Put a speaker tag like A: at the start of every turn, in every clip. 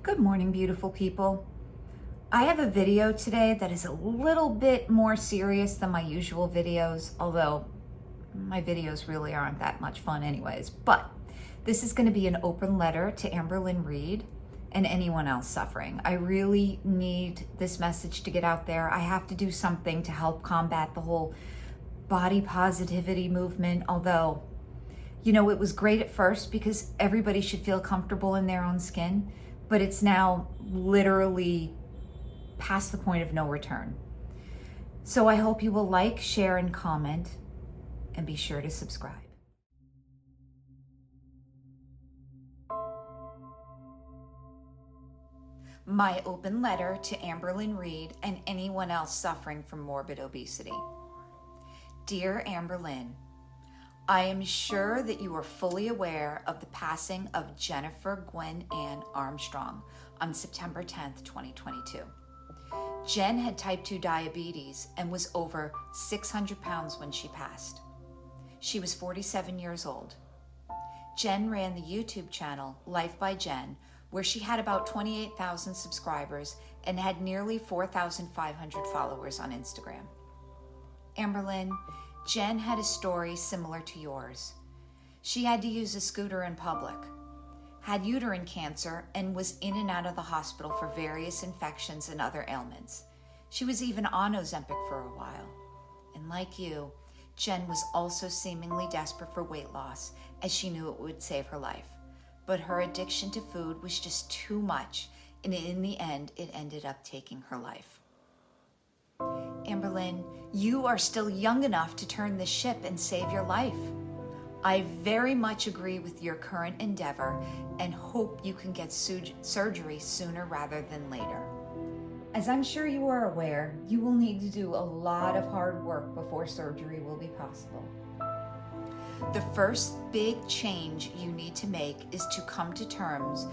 A: Good morning, beautiful people. I have a video today that is a little bit more serious than my usual videos, although my videos really aren't that much fun anyways. But this is going to be an open letter to Amberlynn Reid and anyone else suffering. I really need this message to get out there. I have to do something to help combat the whole body positivity movement, although, it was great at first because everybody should feel comfortable in their own skin. But it's now literally past the point of no return. So I hope you will like, share, and comment, and be sure to subscribe. My open letter to Amberlynn Reid and anyone else suffering from morbid obesity. Dear Amberlynn, I am sure that you are fully aware of the passing of Jennifer Gwen Ann Armstrong on September 10th, 2022. Jen had type 2 diabetes and was over 600 pounds when she passed. She was 47 years old. Jen ran the YouTube channel Life by Jen, where she had about 28,000 subscribers and had nearly 4,500 followers on Instagram. Amberlynn, Jen had a story similar to yours. She had to use a scooter in public, had uterine cancer, and was in and out of the hospital for various infections and other ailments. She was even on Ozempic for a while. And like you, Jen was also seemingly desperate for weight loss, as she knew it would save her life. But her addiction to food was just too much, and in the end, it ended up taking her life. Amberlynn, you are still young enough to turn the ship and save your life. I very much agree with your current endeavor and hope you can get surgery sooner rather than later. As I'm sure you are aware, you will need to do a lot of hard work before surgery will be possible. The first big change you need to make is to come to terms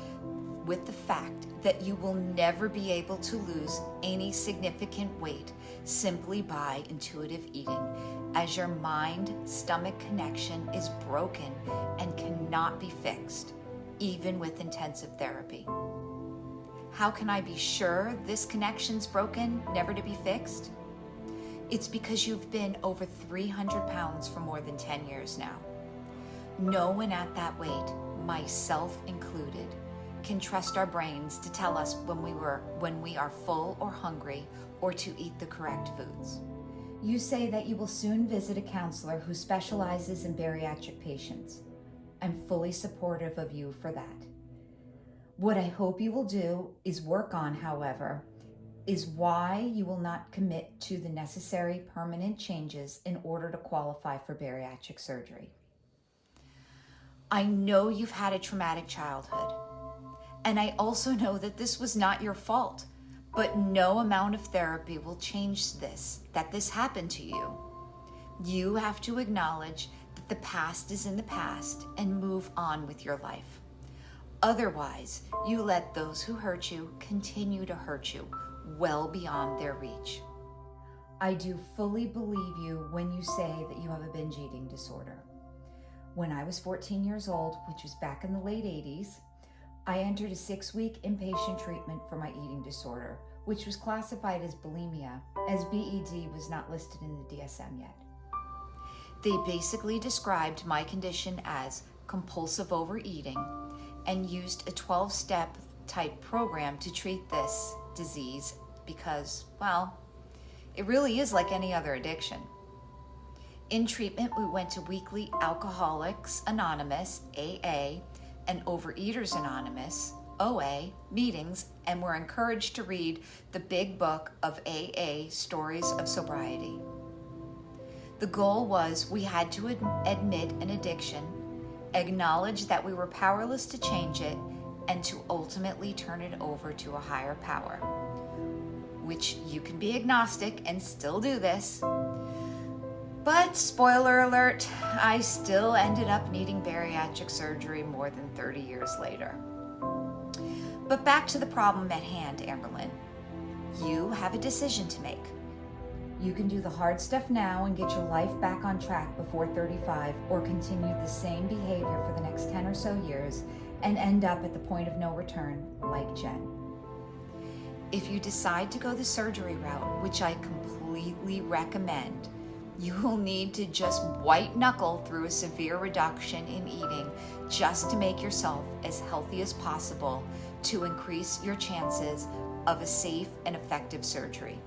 A: with the fact that you will never be able to lose any significant weight simply by intuitive eating, as your mind-stomach connection is broken and cannot be fixed, even with intensive therapy. How can I be sure this connection's broken, never to be fixed? It's because you've been over 300 pounds for more than 10 years now. No one at that weight, myself included, can trust our brains to tell us when we are full or hungry or to eat the correct foods. You say that you will soon visit a counselor who specializes in bariatric patients. I'm fully supportive of you for that. What I hope you will do is work on, however, is why you will not commit to the necessary permanent changes in order to qualify for bariatric surgery. I know you've had a traumatic childhood. And I also know that this was not your fault, but no amount of therapy will change this, that this happened to you. You have to acknowledge that the past is in the past and move on with your life. Otherwise, you let those who hurt you continue to hurt you well beyond their reach. I do fully believe you when you say that you have a binge eating disorder. When I was 14 years old, which was back in the late 80s, I entered a 6-week inpatient treatment for my eating disorder, which was classified as bulimia, as BED was not listed in the DSM yet. They basically described my condition as compulsive overeating and used a 12-step type program to treat this disease because, well, it really is like any other addiction. In treatment, we went to weekly Alcoholics Anonymous, AA, and Overeaters Anonymous, OA, meetings, and were encouraged to read the big book of AA Stories of Sobriety. The goal was we had to admit an addiction, acknowledge that we were powerless to change it, and to ultimately turn it over to a higher power, which you can be agnostic and still do this. But spoiler alert, I still ended up needing bariatric surgery more than 30 years later. But back to the problem at hand, Amberlynn. You have a decision to make. You can do the hard stuff now and get your life back on track before 35, or continue the same behavior for the next 10 or so years and end up at the point of no return like Jen. If you decide to go the surgery route, which I completely recommend, you will need to just white knuckle through a severe reduction in eating just to make yourself as healthy as possible to increase your chances of a safe and effective surgery.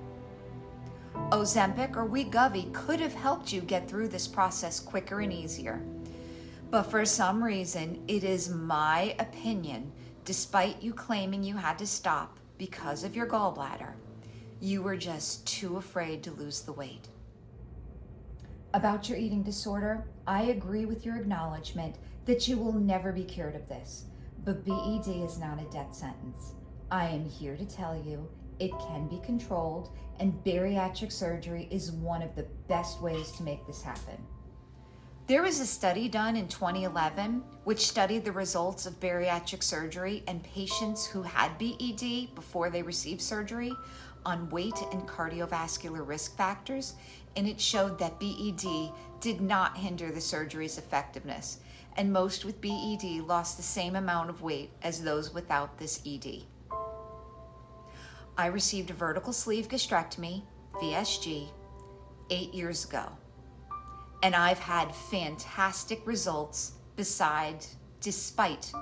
A: Ozempic or Wegovy could have helped you get through this process quicker and easier. But for some reason, it is my opinion, despite you claiming you had to stop because of your gallbladder, you were just too afraid to lose the weight. About your eating disorder, I agree with your acknowledgement that you will never be cured of this, but BED is not a death sentence. I am here to tell you it can be controlled, and bariatric surgery is one of the best ways to make this happen. There was a study done in 2011 which studied the results of bariatric surgery in patients who had BED before they received surgery on weight and cardiovascular risk factors, and it showed that BED did not hinder the surgery's effectiveness, and most with BED lost the same amount of weight as those without this ED. I received a vertical sleeve gastrectomy, VSG, 8 years ago. And I've had fantastic results despite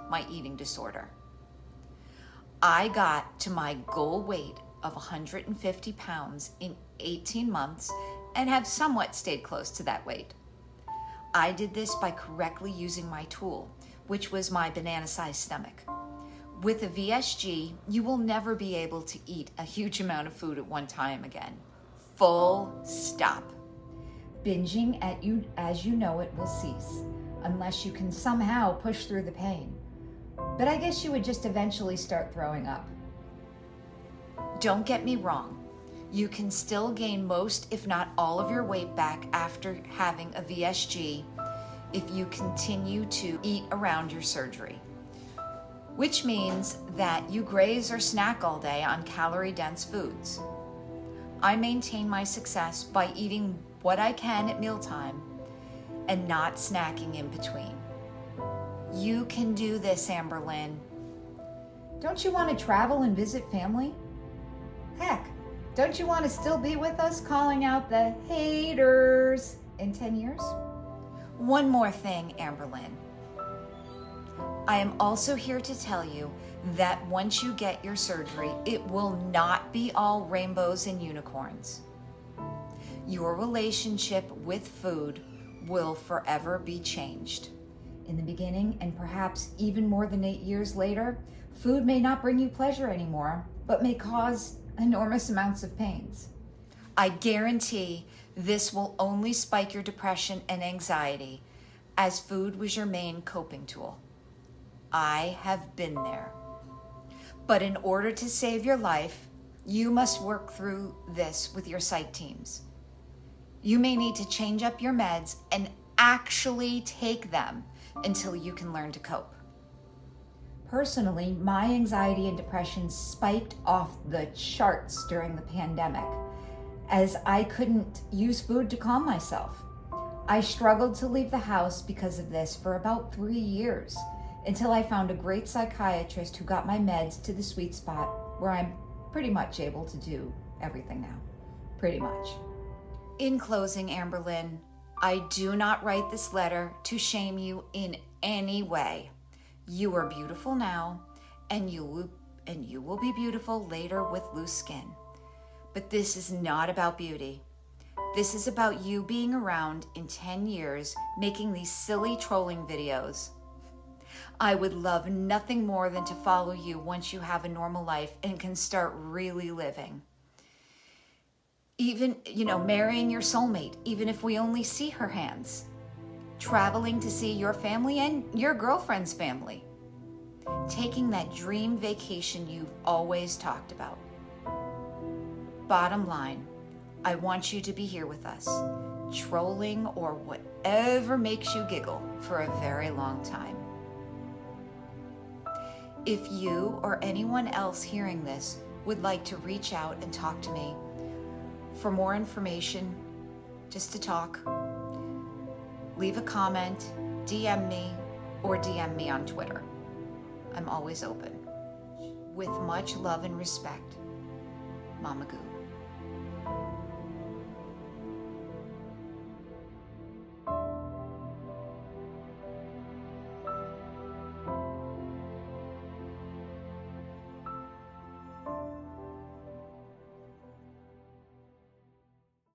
A: my eating disorder. I got to my goal weight of 150 pounds in 18 months and have somewhat stayed close to that weight. I did this by correctly using my tool, which was my banana-sized stomach. With a VSG, you will never be able to eat a huge amount of food at one time again. Full stop. Binging as you know it will cease, unless you can somehow push through the pain. But I guess you would just eventually start throwing up. Don't get me wrong. You can still gain most, if not all, of your weight back after having a VSG if you continue to eat around your surgery, which means that you graze or snack all day on calorie-dense foods. I maintain my success by eating what I can at mealtime and not snacking in between. You can do this, Amberlynn. Don't you want to travel and visit family? Heck, don't you want to still be with us calling out the haters in 10 years? One more thing, Amberlynn. I am also here to tell you that once you get your surgery, it will not be all rainbows and unicorns. Your relationship with food will forever be changed. In the beginning, and perhaps even more than 8 years later, food may not bring you pleasure anymore, but may cause enormous amounts of pains. I guarantee this will only spike your depression and anxiety, as food was your main coping tool. I have been there. But in order to save your life, you must work through this with your psych teams. You may need to change up your meds and actually take them until you can learn to cope. Personally, my anxiety and depression spiked off the charts during the pandemic, as I couldn't use food to calm myself. I struggled to leave the house because of this for about 3 years, until I found a great psychiatrist who got my meds to the sweet spot where I'm pretty much able to do everything now. Pretty much. In closing, Amberlynn, I do not write this letter to shame you in any way. You are beautiful now, and you will be beautiful later with loose skin. But this is not about beauty. This is about you being around in 10 years making these silly trolling videos. I would love nothing more than to follow you once you have a normal life and can start really living. Even, marrying your soulmate, even if we only see her hands. Traveling to see your family and your girlfriend's family. Taking that dream vacation you've always talked about. Bottom line, I want you to be here with us, trolling or whatever makes you giggle for a very long time. If you or anyone else hearing this would like to reach out and talk to me for more information, just to talk, leave a comment, DM me, or DM me on Twitter. I'm always open. With much love and respect, MommaGoob.